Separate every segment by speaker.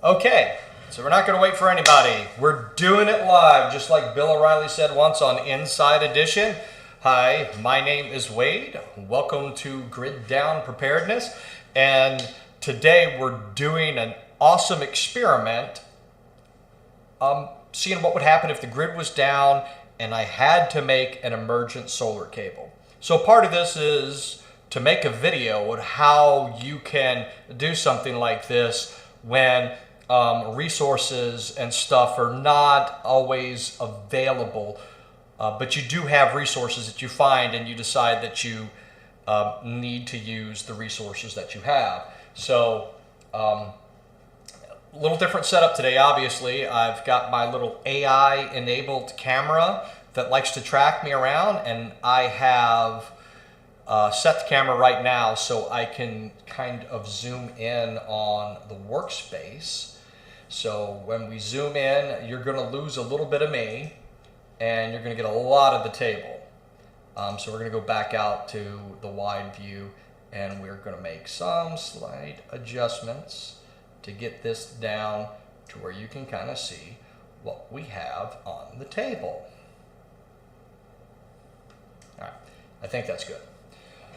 Speaker 1: Okay, so we're not going to wait for anybody. We're doing it live, just like Bill O'Reilly said once on Inside Edition. Hi, my name is Wade. Welcome to Grid Down Preparedness. And today we're doing an awesome experiment, seeing what would happen if the grid was down and I had to make an emergent solar cable. So part of this is to make a video on how you can do something like this when resources and stuff are not always available, but you do have resources that you find and you decide that you need to use the resources that you have. So a little different setup today, obviously. I've got my little AI enabled camera that likes to track me around, and I have set the camera right now so I can kind of zoom in on the workspace. So when we zoom in, you're going to lose a little bit of me and you're going to get a lot of the table. So we're going to go back out to the wide view and we're going to make some slight adjustments to get this down to where you can kind of see what we have on the table. All right, I think that's good.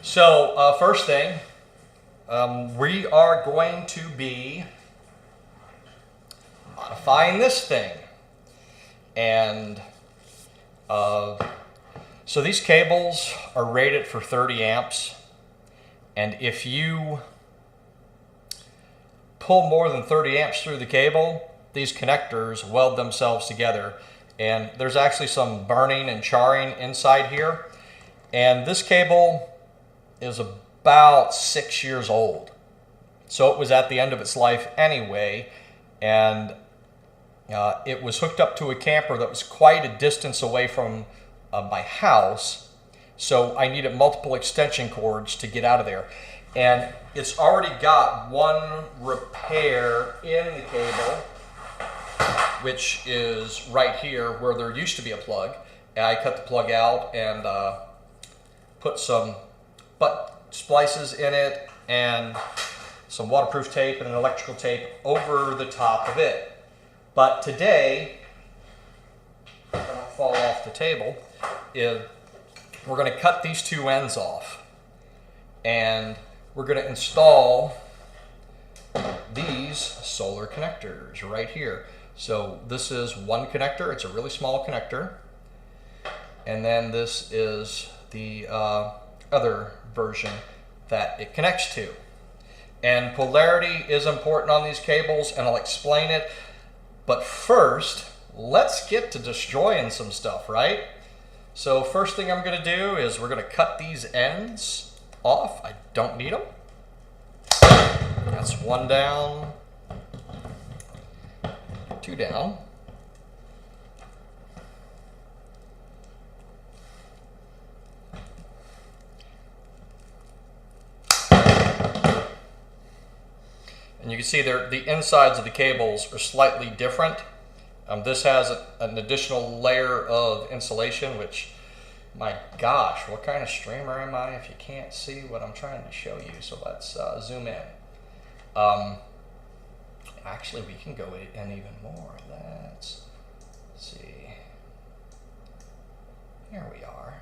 Speaker 1: So first thing, we are going to be modifying this thing. And so these cables are rated for 30 amps. And if you pull more than 30 amps through the cable, these connectors weld themselves together. And there's actually some burning and charring inside here. And this cable is about 6 years old. So it was at the end of its life anyway, and it was hooked up to a camper that was quite a distance away from my house, so I needed multiple extension cords to get out of there. And it's already got one repair in the cable, which is right here where there used to be a plug. And I cut the plug out and put some butt splices in it and some waterproof tape and an electrical tape over the top of it. But today, I'm going to fall off the table, we're going to cut these two ends off and we're going to install these solar connectors right here. So this is one connector, it's a really small connector, and then this is the other version that it connects to. And polarity is important on these cables, and I'll explain it. But first, let's get to destroying some stuff, right? So first thing I'm going to do is we're going to cut these ends off. I don't need them. That's one down, two down. And you can see the insides of the cables are slightly different. This has an additional layer of insulation, which, my gosh, what kind of streamer am I if you can't see what I'm trying to show you? So let's zoom in. Actually, we can go in even more. Let's see. Here we are.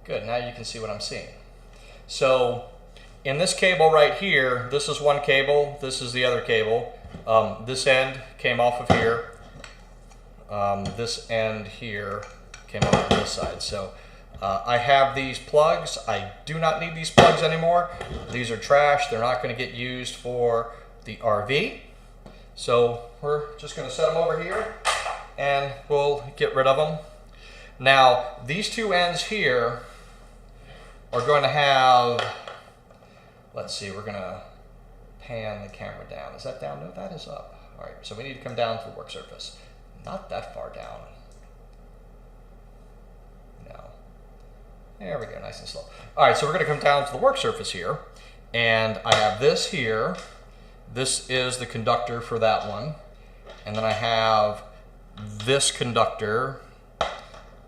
Speaker 1: Good, now you can see what I'm seeing. So in this cable right here, this is one cable, this is the other cable. This end came off of here. This end here came off of this side. So I have these plugs. I do not need these plugs anymore. These are trash. They're not going to get used for the RV. So we're just going to set them over here and we'll get rid of them. Now these two ends here are going to have, let's see, we're going to pan the camera down. Is that down? No, that is up. All right, so we need to come down to the work surface. Not that far down. No. There we go, nice and slow. All right, so we're going to come down to the work surface here. And I have this here. This is the conductor for that one. And then I have this conductor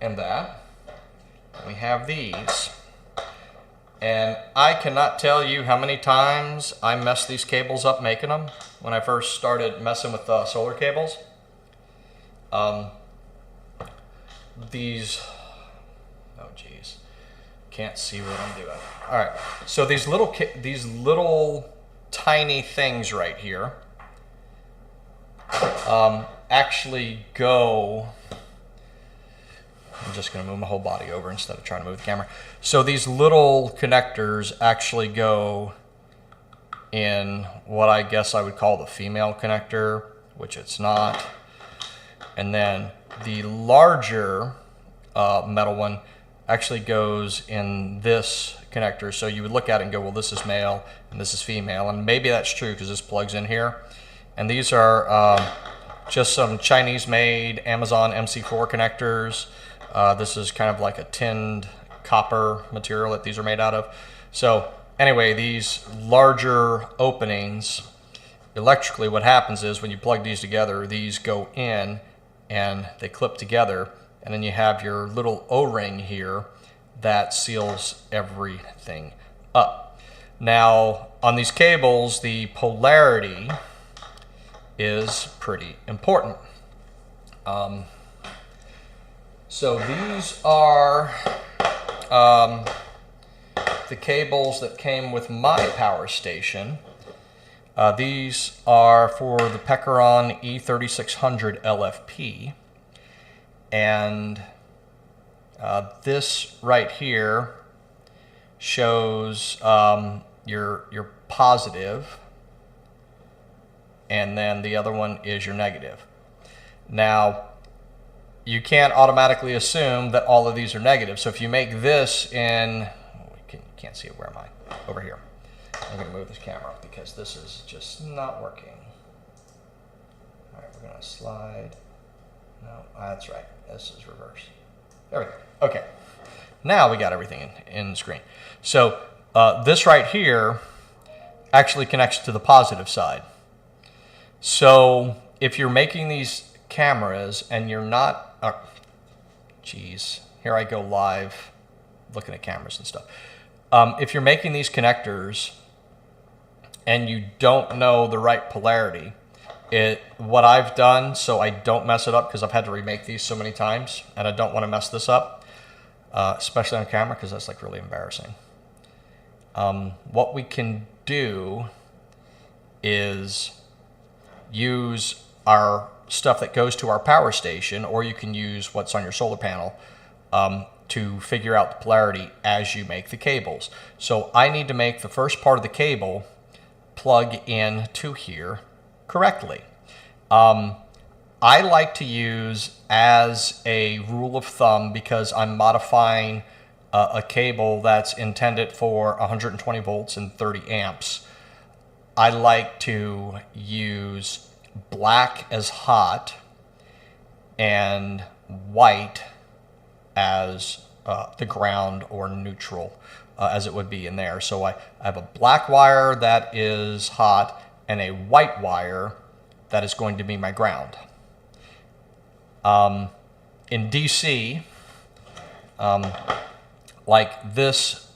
Speaker 1: and that. And we have these. And I cannot tell you how many times I messed these cables up making them when I first started messing with solar cables. These, oh geez, can't see what I'm doing. All right, so these little tiny things right here actually go. I'm just going to move my whole body over instead of trying to move the camera. So these little connectors actually go in what I guess I would call the female connector, which it's not. And then the larger metal one actually goes in this connector. So you would look at it and go, well, this is male and this is female. And maybe that's true because this plugs in here. And these are just some Chinese-made Amazon MC4 connectors. This is kind of like a tinned copper material that these are made out of. So anyway, these larger openings, electrically what happens is when you plug these together, these go in and they clip together, and then you have your little O-ring here that seals everything up. Now on these cables, the polarity is pretty important. So these are the cables that came with my power station. These are for the Pecaron E3600 LFP. And this right here shows your positive, and then the other one is your negative. Now, you can't automatically assume that all of these are negative. So if you make this in, can't see it, where am I? Over here. I'm going to move this camera because this is just not working. All right, we're going to slide. No, that's right. This is reverse. There we go. Okay. Now we got everything in the screen. So this right here actually connects to the positive side. So if you're making these cameras and you're not, geez, here I go live looking at cameras and stuff. If you're making these connectors and you don't know the right polarity, what I've done so I don't mess it up, because I've had to remake these so many times and I don't want to mess this up, especially on camera because that's like really embarrassing. What we can do is use our stuff that goes to our power station, or you can use what's on your solar panel to figure out the polarity as you make the cables. So I need to make the first part of the cable plug in to here correctly. I like to use, as a rule of thumb, because I'm modifying a cable that's intended for 120 volts and 30 amps, I like to use black as hot and white as the ground or neutral, as it would be in there. So I have a black wire that is hot and a white wire that is going to be my ground. In DC, like this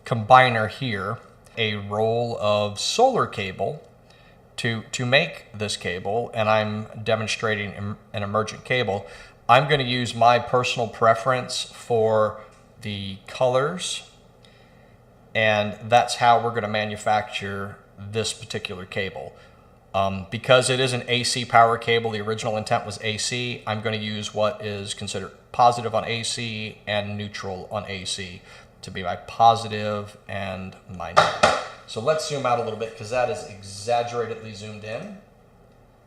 Speaker 1: combiner here, a roll of solar cable to make this cable, and I'm demonstrating an Emergent cable. I'm going to use my personal preference for the colors, and that's how we're going to manufacture this particular cable. Because it is an AC power cable, the original intent was AC, I'm going to use what is considered positive on AC and neutral on AC to be my positive and my negative. So let's zoom out a little bit because that is exaggeratedly zoomed in.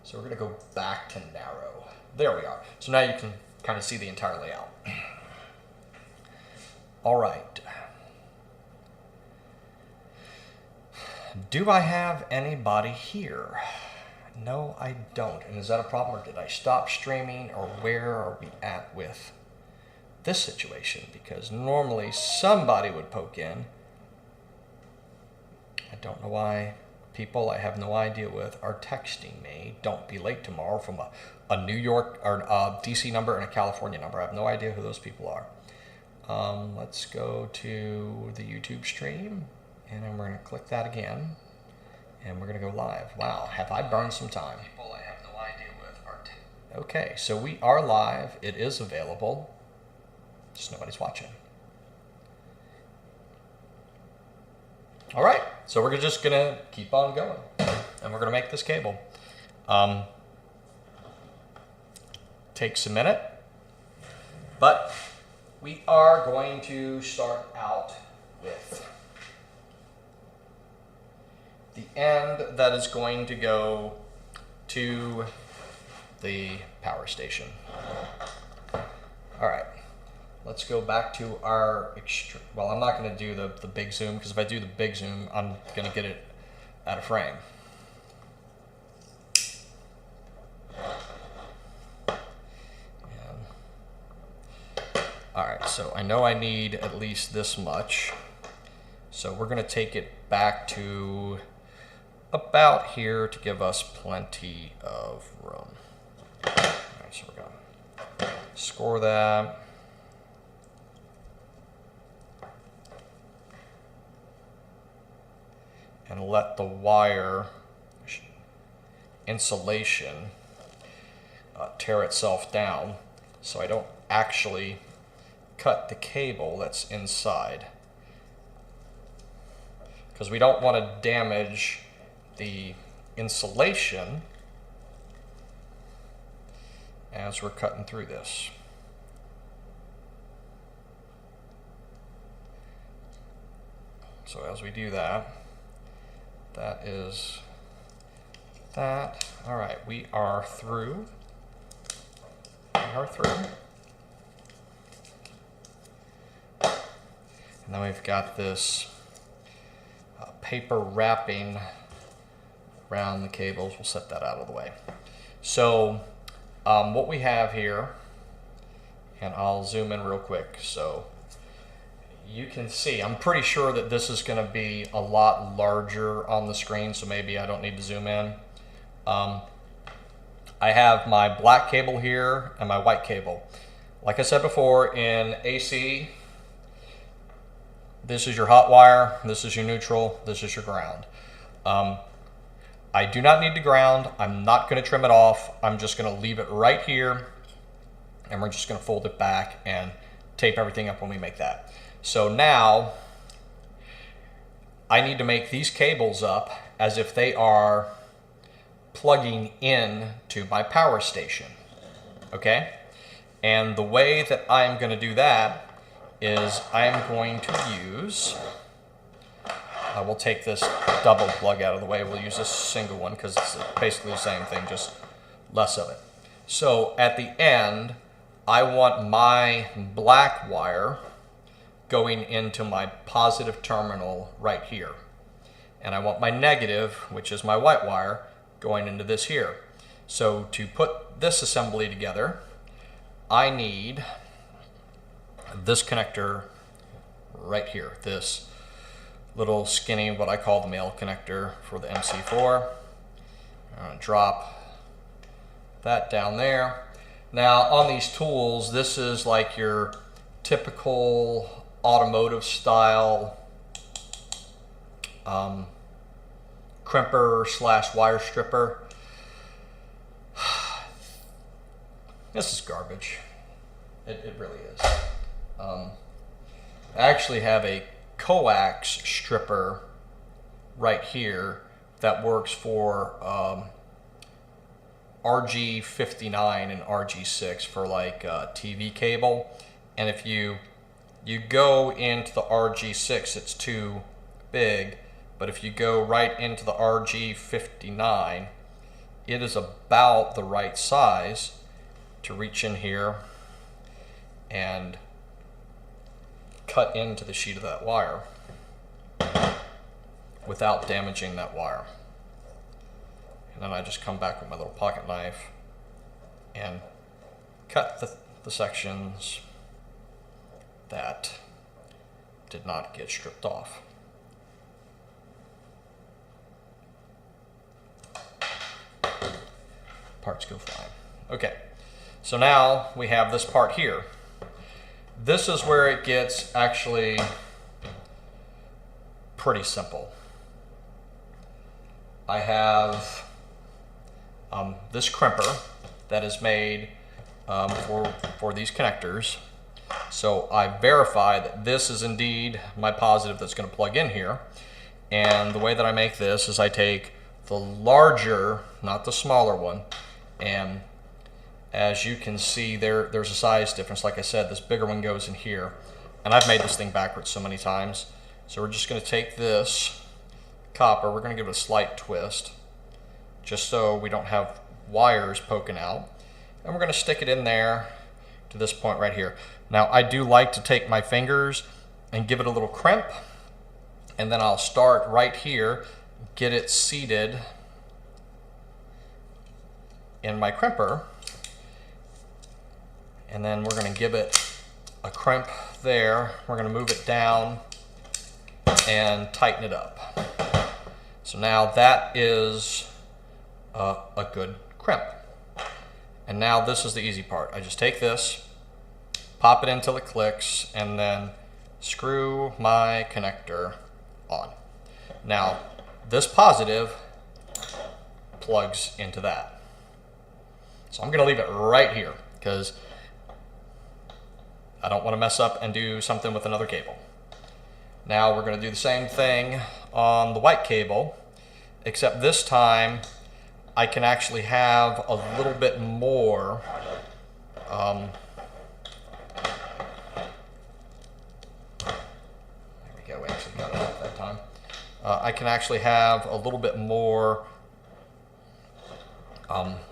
Speaker 1: So we're going to go back to narrow. There we are. So now you can kind of see the entire layout. All right. Do I have anybody here? No, I don't. And is that a problem, or did I stop streaming, or where are we at with this situation? Because normally somebody would poke in. I don't know why people I have no idea with are texting me, don't be late tomorrow, from a New York or a DC number and a California number. I have no idea who those people are. Let's go to the YouTube stream, and then we're going to click that again, and we're going to go live. Wow, have I burned some time? People I have no idea with are okay, so we are live. It is available. Just nobody's watching. All right, so we're just going to keep on going, and we're going to make this cable. Takes a minute, but we are going to start out with the end that is going to go to the power station. All right, let's go back to our well, I'm not going to do the big zoom, because if I do the big zoom, I'm going to get it out of frame. All right, so I know I need at least this much. So we're going to take it back to about here to give us plenty of room. All right, so we're going to score that. And let the wire insulation tear itself down, so I don't actually cut the cable that's inside, because we don't want to damage the insulation as we're cutting through this. So as we do that, that is that. All right, we are through. We are through. And then we've got this paper wrapping around the cables. We'll set that out of the way. So what we have here, and I'll zoom in real quick so you can see, I'm pretty sure that this is going to be a lot larger on the screen, so maybe I don't need to zoom in. I have my black cable here and my white cable. Like I said before, in AC, this is your hot wire, this is your neutral, this is your ground. I do not need to ground. I'm not going to trim it off. I'm just going to leave it right here, and we're just going to fold it back and tape everything up when we make that. So now I need to make these cables up as if they are plugging in to my power station, okay? And the way that I'm going to do that is I am going to use, we'll take this double plug out of the way. We'll use this single one because it's basically the same thing, just less of it. So at the end, I want my black wire going into my positive terminal right here. And I want my negative, which is my white wire, going into this here. So to put this assembly together, I need this connector right here, this little skinny, what I call the male connector for the MC4. I'm going to drop that down there. Now on these tools, this is like your typical automotive style crimper / wire stripper. This is garbage. It really is. I actually have a coax stripper right here that works for RG59 and RG6 for like TV cable. And if you go into the RG6, it's too big. But if you go right into the RG59, it is about the right size to reach in here and cut into the sheet of that wire without damaging that wire. And then I just come back with my little pocket knife and cut the sections that did not get stripped off. Parts go flying. Okay, so now we have this part here. this is where it gets actually pretty simple. I have this crimper that is made for these connectors. So I verify that this is indeed my positive that's going to plug in here. And the way that I make this is I take the larger, not the smaller one, and as you can see there's a size difference. Like I said, this bigger one goes in here, and I've made this thing backwards so many times. So we're just going to take this copper, we're going to give it a slight twist just so we don't have wires poking out, and we're going to stick it in there to this point right here. Now I do like to take my fingers and give it a little crimp, and then I'll start right here, get it seated in my crimper, and then we're going to give it a crimp there. We're going to move it down and tighten it up. So now that is a good crimp. And now this is the easy part. I just take this, pop it in till it clicks, and then screw my connector on. Now this positive plugs into that. So I'm going to leave it right here because I don't want to mess up and do something with another cable. Now we're going to do the same thing on the white cable, except this time I can actually have a little bit more there we go, we actually got it up that time. I can actually have a little bit more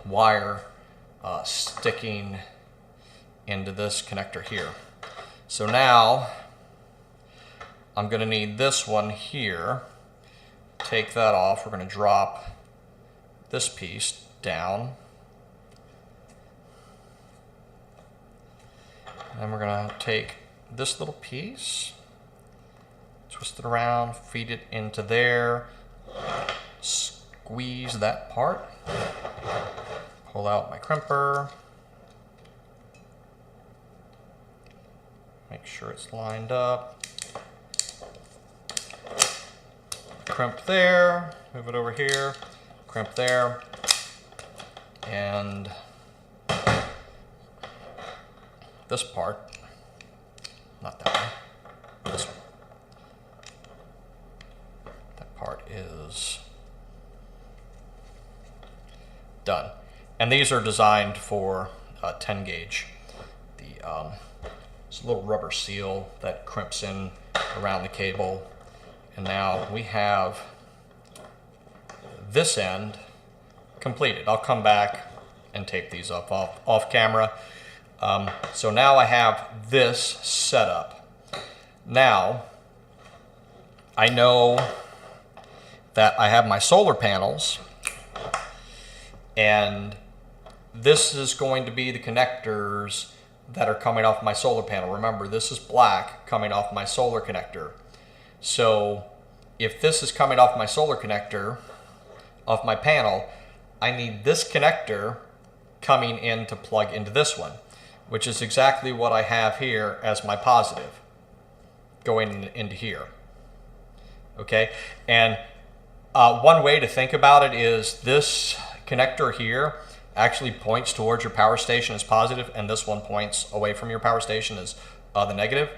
Speaker 1: wire sticking into this connector here. So now I'm going to need this one here. Take that off. We're going to drop this piece down. And we're going to take this little piece, twist it around, feed it into there, squeeze that part, pull out my crimper, make sure it's lined up. Crimp there, move it over here, crimp there, and this part, not that one, this one. That part is done. And these are designed for 10 gauge. It's a little rubber seal that crimps in around the cable. And now we have this end completed. I'll come back and tape these up off camera. So now I have this set up. Now I know that I have my solar panels, and this is going to be the connectors that are coming off my solar panel. Remember, this is black coming off my solar connector. So if this is coming off my solar connector, off my panel, I need this connector coming in to plug into this one, which is exactly what I have here as my positive going into here. Okay, and one way to think about it is this connector here actually points towards your power station as positive, and this one points away from your power station as the negative.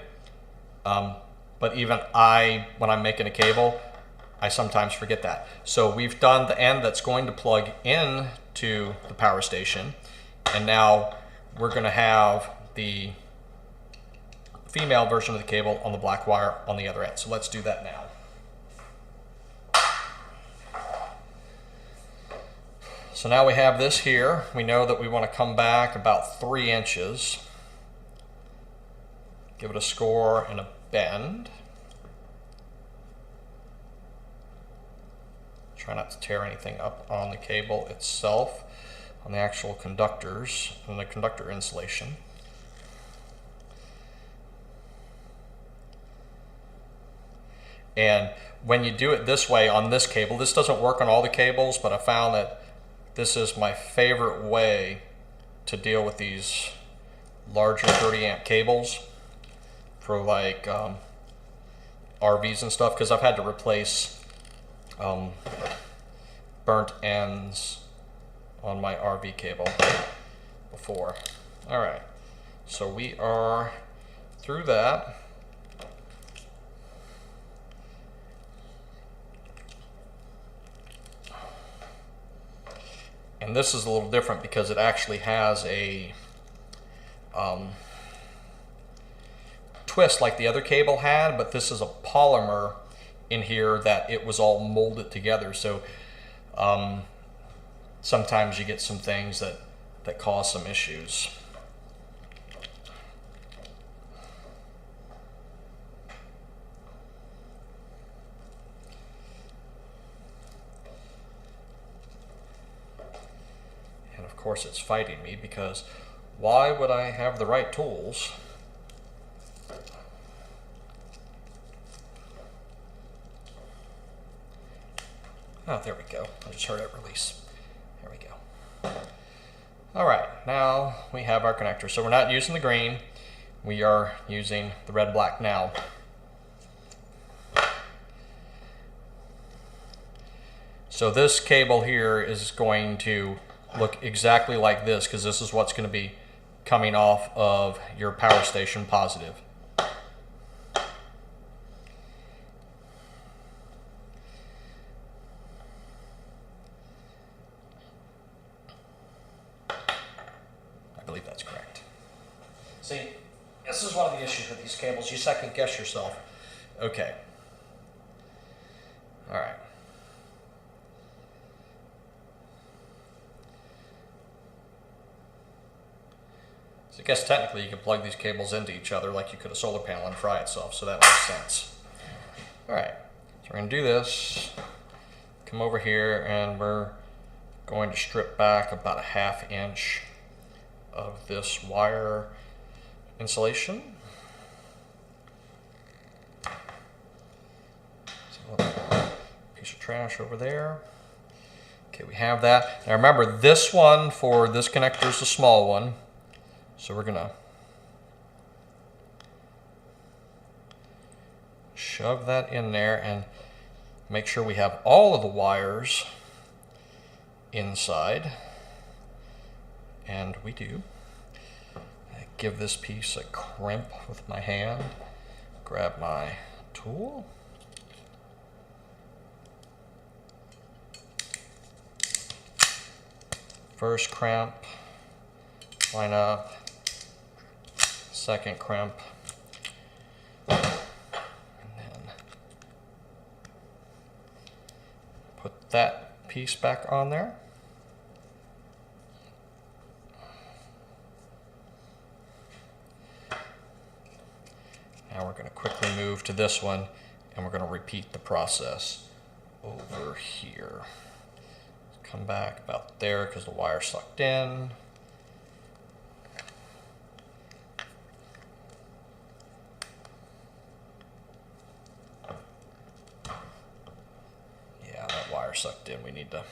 Speaker 1: But even when I'm making a cable, I sometimes forget that. So we've done the end that's going to plug in to the power station, and now we're going to have the female version of the cable on the black wire on the other end. So let's do that now. So now we have this here. We know that we want to come back about 3 inches. Give it a score and a bend. Try not to tear anything up on the cable itself, on the actual conductors and the conductor insulation. And when you do it this way on this cable, this doesn't work on all the cables, but I found that this is my favorite way to deal with these larger 30 amp cables. for like RVs and stuff, because I've had to replace burnt ends on my RV cable before. All right, so we are through that. And this is a little different because it actually has a twist like the other cable had, but this is a polymer in here that it was all molded together. So sometimes you get some things that cause some issues. And of course it's fighting me, because why would I have the right tools? Oh, there we go. I just heard it release. There we go. All right, now we have our connector. So we're not using the green. We are using the red-black now. So this cable here is going to look exactly like this, because this is what's going to be coming off of your power station positive. I believe that's correct. See, this is one of the issues with these cables. You second guess yourself. Okay. All right. So I guess technically you can plug these cables into each other like you could a solar panel and fry itself, so that makes sense. All right, so we're gonna do this, come over here, and we're going to strip back about a 1/2 inch of this wire insulation. So a piece of trash over there. Okay, we have that. Now remember, this one for this connector is the small one. So we're gonna shove that in there and make sure we have all of the wires inside. And we do. I give this piece a crimp with my hand, grab my tool. First crimp, line up. Second crimp, and then put that piece back on there. Now we're going to quickly move to this one, and we're going to repeat the process over here. Come back about there because the wire sucked in. Sucked in. We need to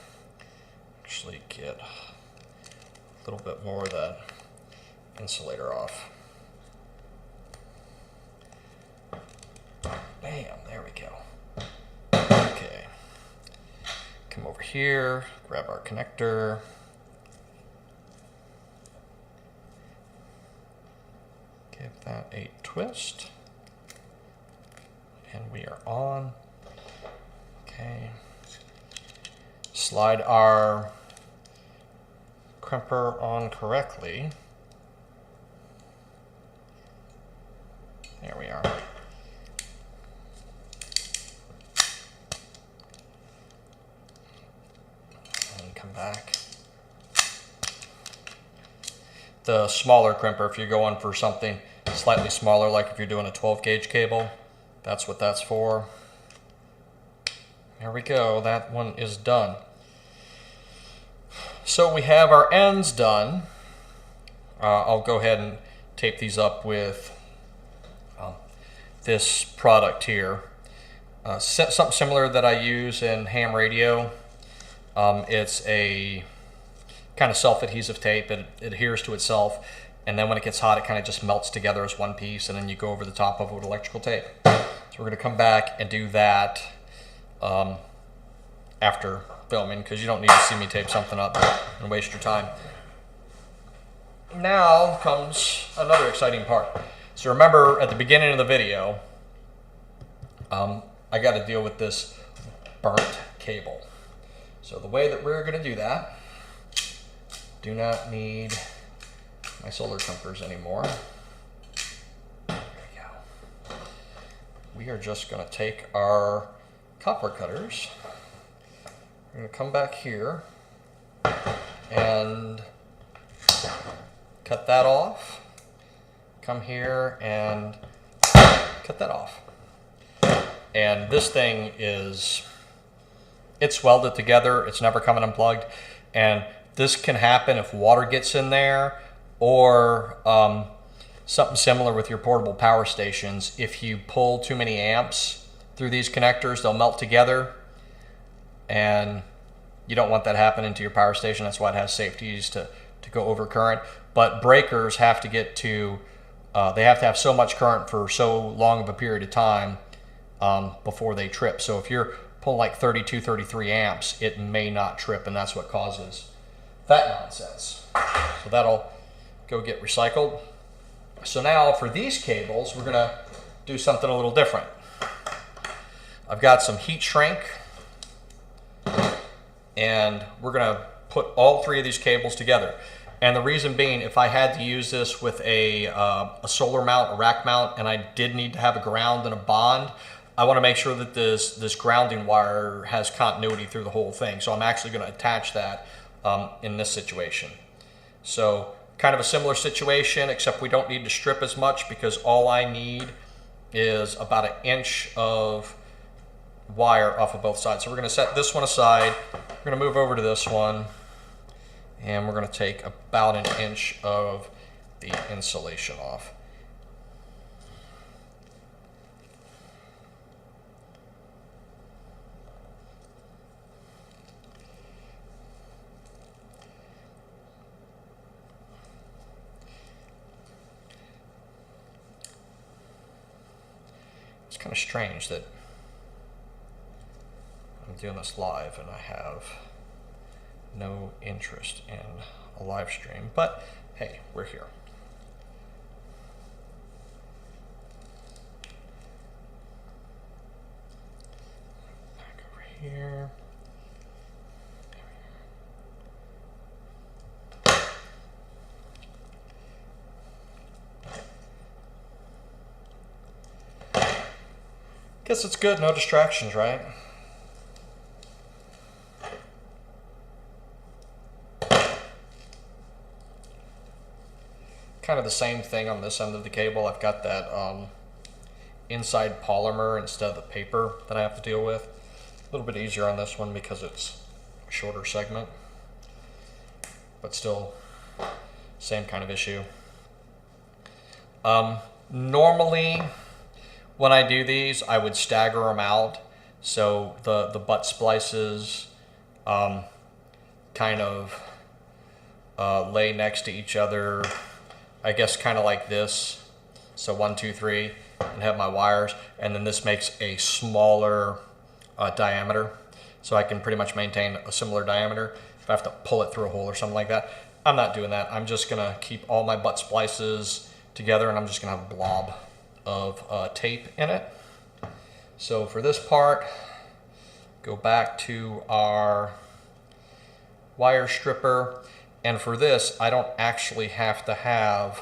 Speaker 1: actually get a little bit more of that insulator off. Bam, there we go. Okay, come over here, grab our connector. Give that a twist, and we are on. Okay. Slide our crimper on correctly. There we are. And come back. The smaller crimper, if you're going for something slightly smaller, like if you're doing a 12 gauge cable, that's what that's for. There we go, that one is done. So we have our ends done. I'll go ahead and tape these up with this product here. Something similar that I use in ham radio. It's a kind of self-adhesive tape. It adheres to itself, and then when it gets hot, it kind of just melts together as one piece, and then you go over the top of it with electrical tape. So we're going to come back and do that after filming, because you don't need to see me tape something up and waste your time. Now comes another exciting part. So remember at the beginning of the video, I got to deal with this burnt cable. So the way that we're going to do that, do not need my solar jumpers anymore. There we go. We are just going to take our copper cutters. We're going to come back here and cut that off. Come here and cut that off. And this thing it's welded together. It's never coming unplugged. And this can happen if water gets in there, or something similar with your portable power stations. If you pull too many amps through these connectors, they'll melt together, and you don't want that happening to your power station. That's why it has safeties to go over current. But breakers have to get to, they have to have so much current for so long of a period of time before they trip. So if you're pulling like 32, 33 amps, it may not trip, and that's what causes that nonsense. So that'll go get recycled. So now for these cables, we're gonna do something a little different. I've got some heat shrink, and we're gonna put all three of these cables together. And the reason being, if I had to use this with a solar mount, a rack mount, and I did need to have a ground and a bond, I want to make sure that this grounding wire has continuity through the whole thing. So I'm actually going to attach that in this situation. So kind of a similar situation, except we don't need to strip as much, because all I need is about 1 inch of wire off of both sides. So we're going to set this one aside. We're going to move over to this one, and we're going to take about 1 inch of the insulation off. It's kind of strange that I'm doing this live and I have no interest in a live stream, but hey, we're here. Back over here. Guess it's good, no distractions, right? Kind of the same thing on this end of the cable. I've got that inside polymer instead of the paper that I have to deal with. A little bit easier on this one because it's a shorter segment, but still same kind of issue. Normally, when I do these, I would stagger them out, so the butt splices kind of lay next to each other, I guess kind of like this. So 1, 2, 3, and have my wires, and then this makes a smaller diameter, so I can pretty much maintain a similar diameter if I have to pull it through a hole or something like that. I'm not doing that. I'm just gonna keep all my butt splices together, and I'm just gonna have a blob of tape in it. So for this part, go back to our wire stripper, and for this I don't actually have to have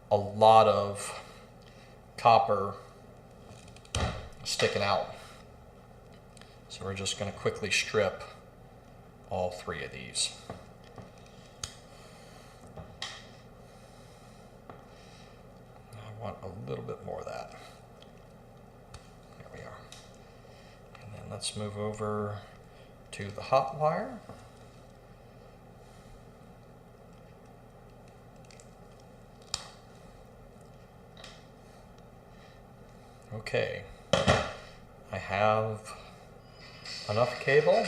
Speaker 1: a lot of copper sticking out. So we're just going to quickly strip all three of these. I want a little bit more of that. There we are. And then let's move over to the hot wire. Okay, I have enough cable.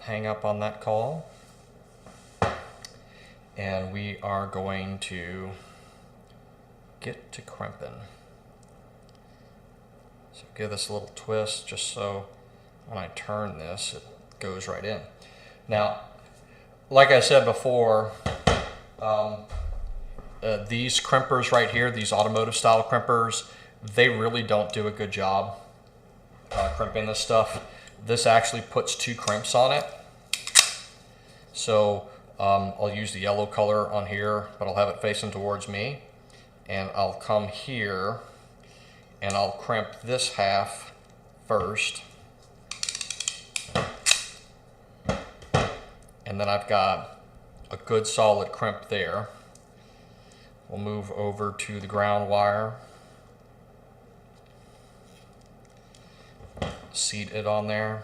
Speaker 1: Hang up on that call. and we are going to get to crimping. So give this a little twist just so when I turn this, it goes right in. Now, like I said before, these crimpers right here, these automotive style crimpers, they really don't do a good job crimping this stuff. This actually puts 2 crimps on it. So I'll use the yellow color on here, but I'll have it facing towards me. And I'll come here and I'll crimp this half first. And then I've got a good solid crimp there. We'll move over to the ground wire. Seat it on there.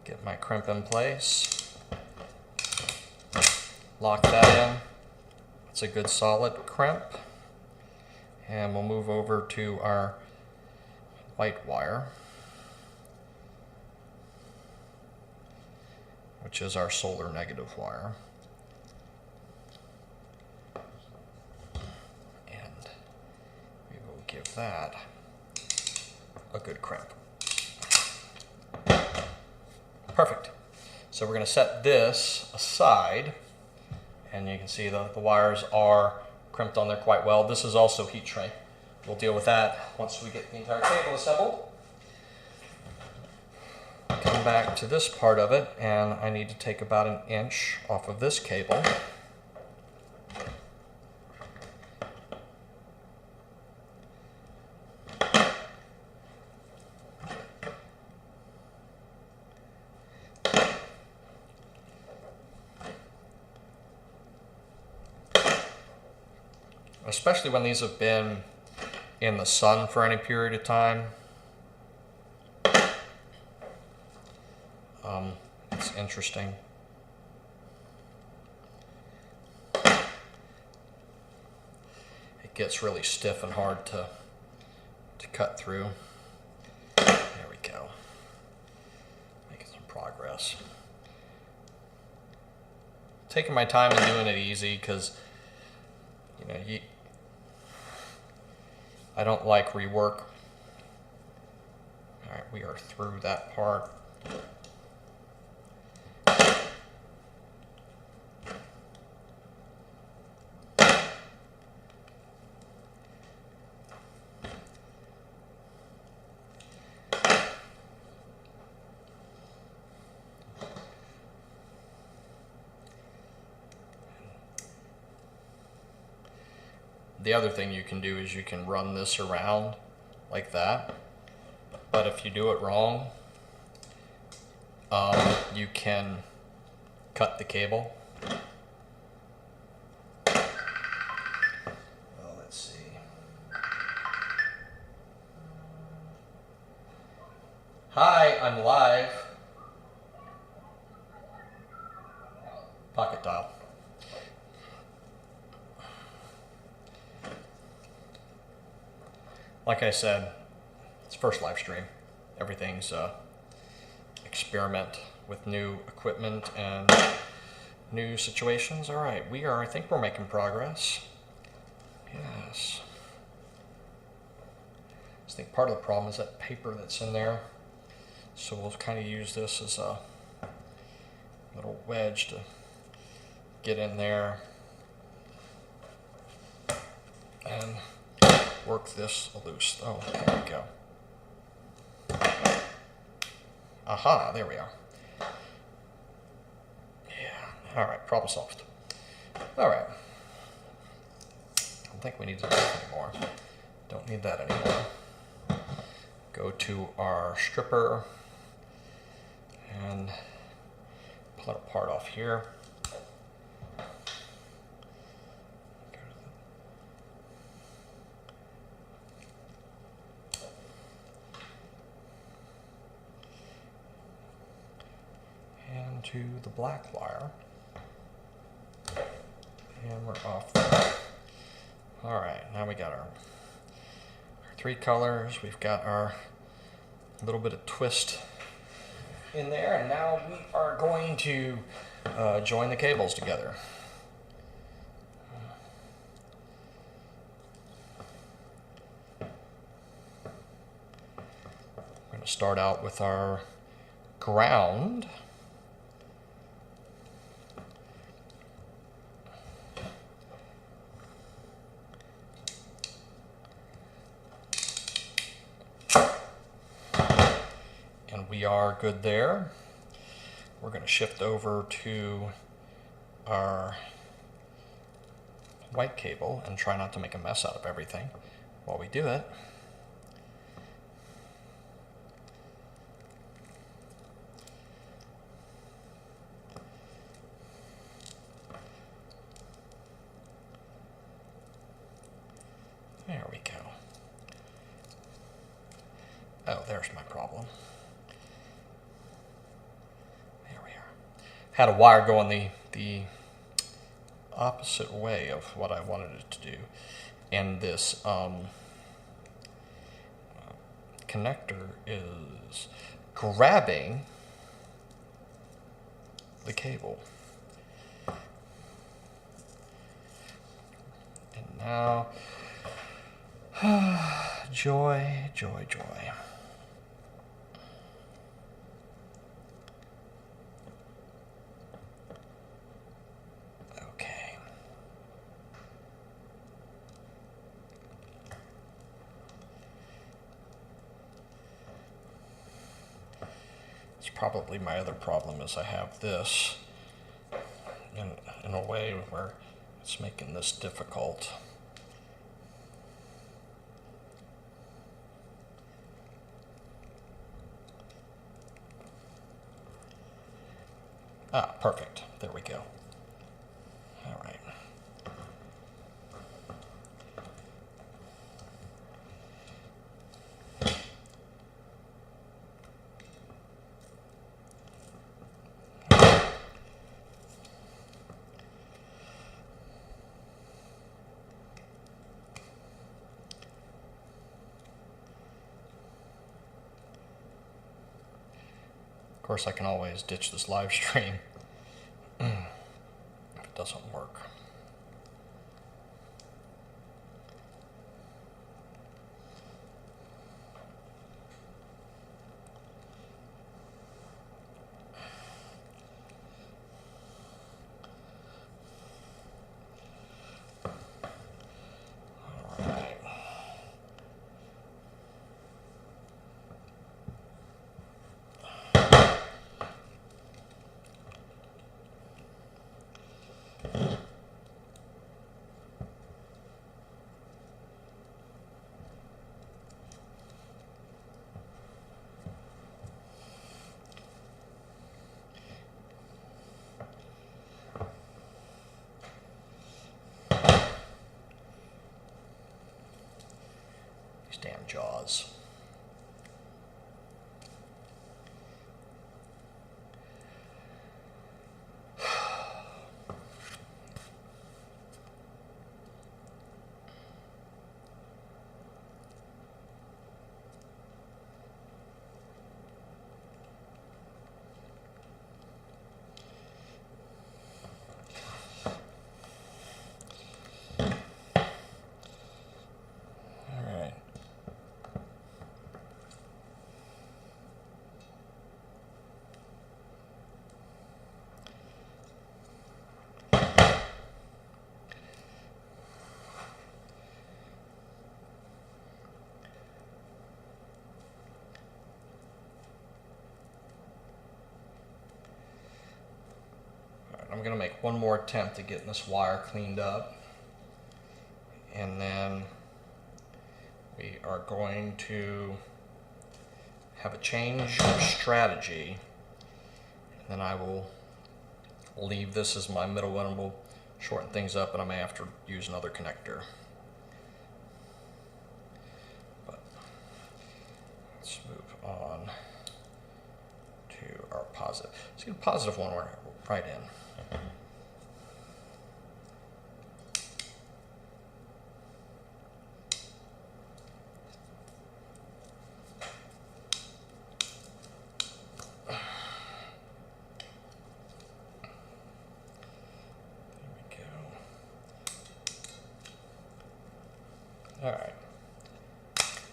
Speaker 1: Get my crimp in place. Lock that in. It's a good solid crimp. And we'll move over to our white wire, which is our solar negative wire. And we will give that a good crimp. Perfect. So we're going to set this aside, and you can see the wires are crimped on there quite well. This is also heat shrink. We'll deal with that once we get the entire cable assembled. Come back to this part of it, and I need to take about 1 inch off of this cable. Especially when these have been in the sun for any period of time. It's interesting. It gets really stiff and hard to cut through. There we go. Making some progress. Taking my time and doing it easy because I don't like rework. All right, we are through that part. The other thing you can do is you can run this around like that, but if you do it wrong, you can cut the cable. Well, let's see. Hi, I'm live. Pocket dial. Like I said, it's first live stream. Everything's experiment with new equipment and new situations. All right, I think we're making progress. Yes. I think part of the problem is that paper that's in there. So we'll kind of use this as a little wedge to get in there and work this loose. Oh, there we go. Aha, there we are. Yeah, all right, problem solved. All right. I don't think we need to do that anymore. Don't need that anymore. Go to our stripper and pull it apart off here. And to the black wire. And we're off there. All right, now we got our 3 colors. We've got our little bit of twist in there, and now we are going to join the cables together. start out with our ground. And we are good there. We're going to shift over to our white cable and try not to make a mess out of everything while we do it. There we go. Oh, there's my problem. There we are. Had a wire going the opposite way of what I wanted it to do. And this connector is grabbing the cable. And now, joy, joy, joy. Okay. It's probably my other problem is I have this in a way where it's making this difficult. Ah, perfect. There we go. All right. Of course, I can always ditch this live stream if it doesn't work. All right. These damn jaws. I'm going to make one more attempt at getting this wire cleaned up, and then we are going to have a change of strategy, and then I will leave this as my middle one and we'll shorten things up, and I may have to use another connector. But let's move on to our positive. See the positive one right in. All right.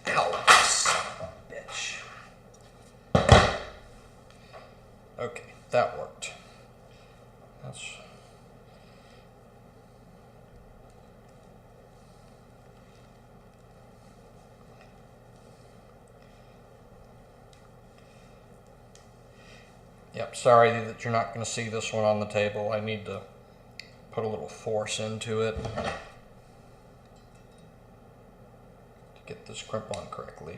Speaker 1: Ow, son of a bitch. Okay, that worked. That's... Yep, sorry that you're not going to see this one on the table. I need to put a little force into it to get this crimp on correctly.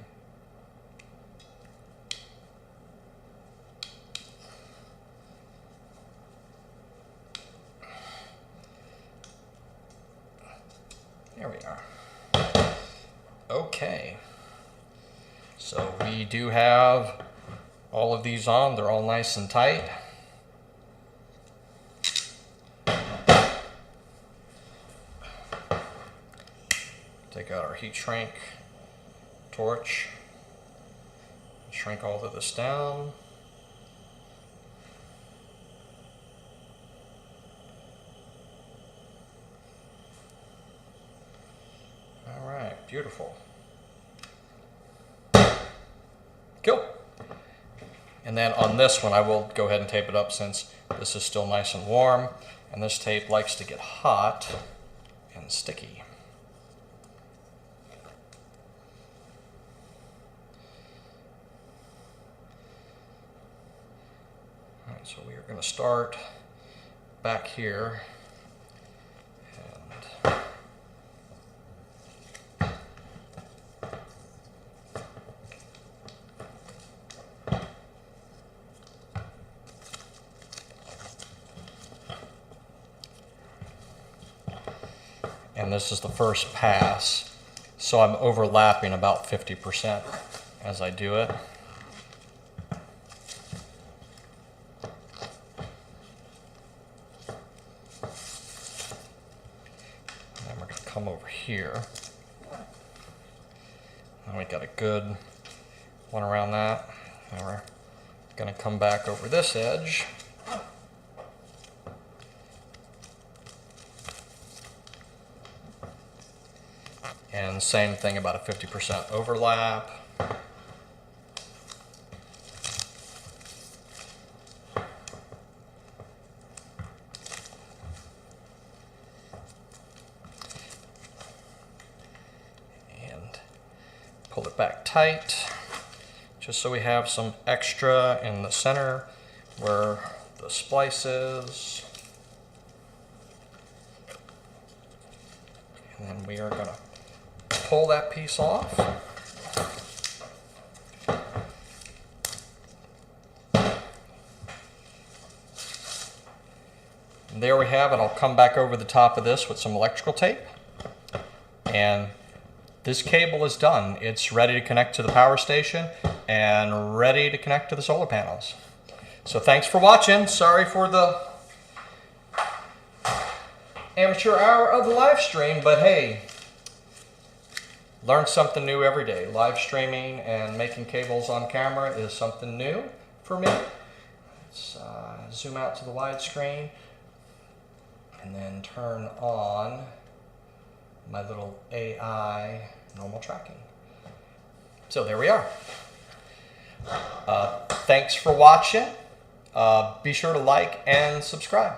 Speaker 1: There we are. Okay, so we do have all of these on. They're all nice and tight. Take out our heat shrink torch, shrink all of this down. All right, beautiful. Cool. And then on this one, I will go ahead and tape it up since this is still nice and warm, and this tape likes to get hot and sticky. All right, so we are going to start back here. And this is the first pass, so I'm overlapping about 50% as I do it. And then we're going to come over here. And we got a good one around that. And we're going to come back over this edge. And same thing, about a 50% overlap. And pull it back tight, just so we have some extra in the center where the splice is. And then we are going to pull that piece off. And there we have it. I'll come back over the top of this with some electrical tape. And this cable is done. It's ready to connect to the power station and ready to connect to the solar panels. So thanks for watching. Sorry for the amateur hour of the live stream, but hey, learn something new every day. Live streaming and making cables on camera is something new for me. Let's zoom out to the widescreen and then turn on my little AI normal tracking. So there we are. Thanks for watching. Be sure to like and subscribe.